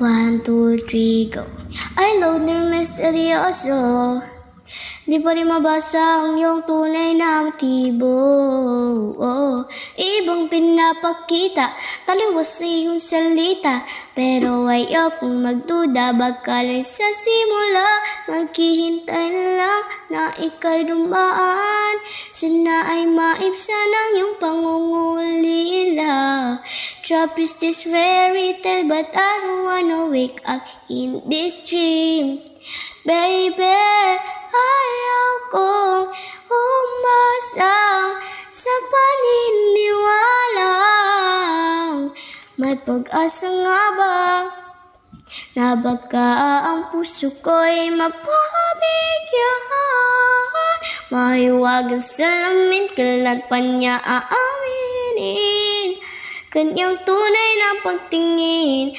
1, 2, 3, go. Ay, loner misteryoso, di pa rin mabasa ang iyong tunay na motibo. Ibang pinapakita, taliwas sa iyong salita, pero ayokong magduda, baka lang sa simula maghihintay na lang na ika'y dumaan. Sana ay maibsan ang iyong pangungulila. Trap is this fairy tale, but I don't wanna wake up in this dream. Baby, ayaw kong umasa sa paniniwalang may pag-asa nga ba na baka ang puso ko'y mapabigyan. Mahiwagang salamin, kailan pa niya aaminin kanyang tunay na pagtingin.